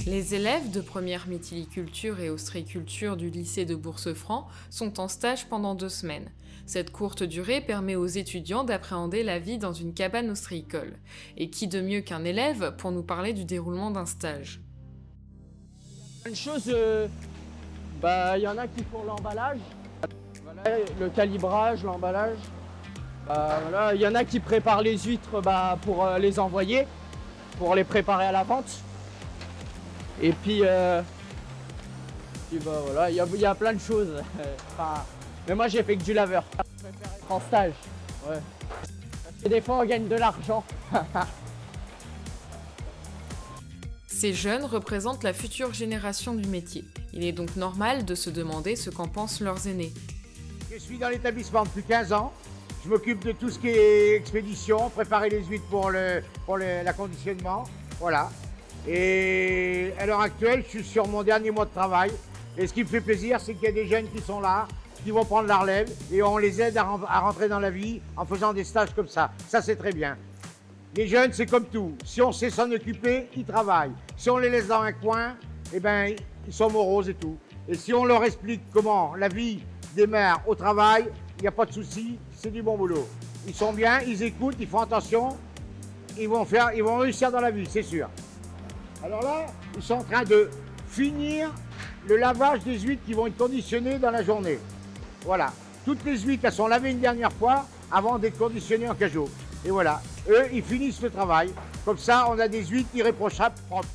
Les élèves de première méthyliculture et ostréiculture du lycée de Bourse-Franc sont en stage pendant 2 semaines. Cette courte durée permet aux étudiants d'appréhender la vie dans une cabane ostréicole. Et qui de mieux qu'un élève pour nous parler du déroulement d'un stage? Une chose, y en a qui font l'emballage, voilà, le calibrage, l'emballage. Voilà, il y en a qui préparent les huîtres pour les envoyer, pour les préparer à la vente. Et puis voilà, il y a plein de choses. Mais moi j'ai fait que du laveur. Je préfère être en stage. Ouais. Et des fois on gagne de l'argent. Ces jeunes représentent la future génération du métier. Il est donc normal de se demander ce qu'en pensent leurs aînés. Je suis dans l'établissement depuis 15 ans. Je m'occupe de tout ce qui est expédition, préparer les huîtres pour l'acconditionnement. Voilà. Et à l'heure actuelle, je suis sur mon dernier mois de travail. Et ce qui me fait plaisir, c'est qu'il y a des jeunes qui sont là, qui vont prendre la relève et on les aide à rentrer dans la vie en faisant des stages comme ça. Ça, c'est très bien. Les jeunes, c'est comme tout. Si on sait s'en occuper, ils travaillent. Si on les laisse dans un coin, eh ben, ils sont moroses et tout. Et si on leur explique comment la vie démarre au travail, il n'y a pas de souci, c'est du bon boulot. Ils sont bien, ils écoutent, ils font attention, ils vont réussir dans la vie, c'est sûr. Alors là, ils sont en train de finir le lavage des huîtres qui vont être conditionnées dans la journée. Voilà. Toutes les huîtres, elles sont lavées une dernière fois avant d'être conditionnées en cajot. Et voilà. Eux, ils finissent le travail. Comme ça, on a des huîtres irréprochables, propres.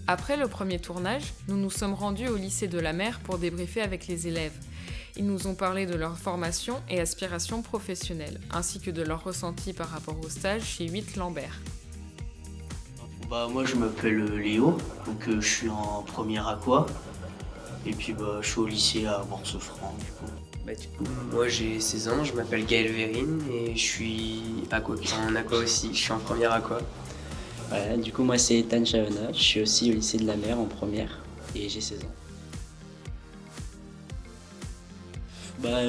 Après le premier tournage, nous nous sommes rendus au lycée de la Mer pour débriefer avec les élèves. Ils nous ont parlé de leur formation et aspirations professionnelles, ainsi que de leur ressenti par rapport au stage chez Huîtres Lambert. Moi je m'appelle Léo, donc je suis en première aqua et puis je suis au lycée à Bourse-Franc du coup. Moi j'ai 16 ans, je m'appelle Gaël Vérine et je suis en aqua aussi, je suis en première aqua. Voilà, du coup moi c'est Ethan Chavana, je suis aussi au lycée de la Mer en première et j'ai 16 ans.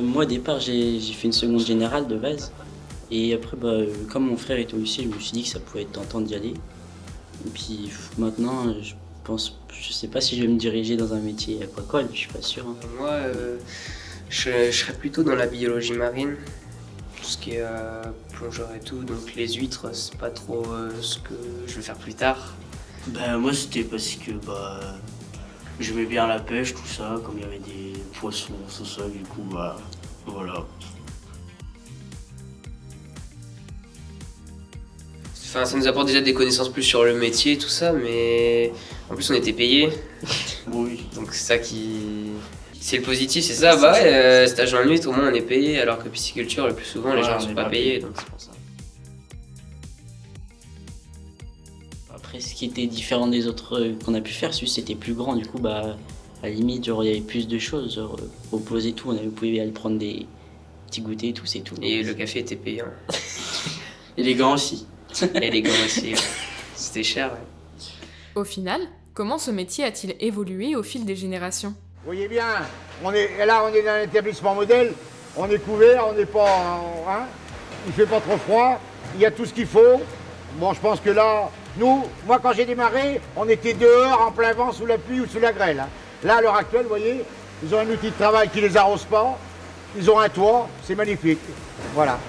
Moi au départ j'ai fait une seconde générale de base et après comme mon frère était au lycée, je me suis dit que ça pouvait être tentant d'y aller. Et puis maintenant je sais pas si je vais me diriger dans un métier aquacole, je suis pas sûr. Moi je serais plutôt dans la biologie marine, tout ce qui est plongeur et tout, donc les huîtres c'est pas trop ce que je veux faire plus tard. Moi c'était parce que j'aimais bien la pêche, tout ça, comme il y avait des poissons, tout ça, du coup voilà. Enfin, ça nous apporte déjà des connaissances plus sur le métier et tout ça, mais en plus on était payés. Oui. Donc c'est ça qui... C'est le positif, c'est ça. Stage en huître, au moins on est payé, alors que pisciculture, le plus souvent les gens ne sont pas payés, donc c'est pour ça. Après ce qui était différent des autres qu'on a pu faire, c'était plus grand, du coup à la limite il y avait plus de choses, opposer tout, on pouvait aller prendre des petits goûters et tout, c'est tout. Et le café était payant. Et les gants aussi. Et les gants aussi, ouais. C'était cher. Ouais. Au final, comment ce métier a-t-il évolué au fil des générations? Vous voyez bien, on est dans un établissement modèle, on est couvert, on n'est pas... il fait pas trop froid, il y a tout ce qu'il faut. Bon, je pense que là, moi quand j'ai démarré, on était dehors en plein vent, sous la pluie ou sous la grêle. Là, à l'heure actuelle, vous voyez, ils ont un outil de travail qui les arrose pas, ils ont un toit, c'est magnifique. Voilà.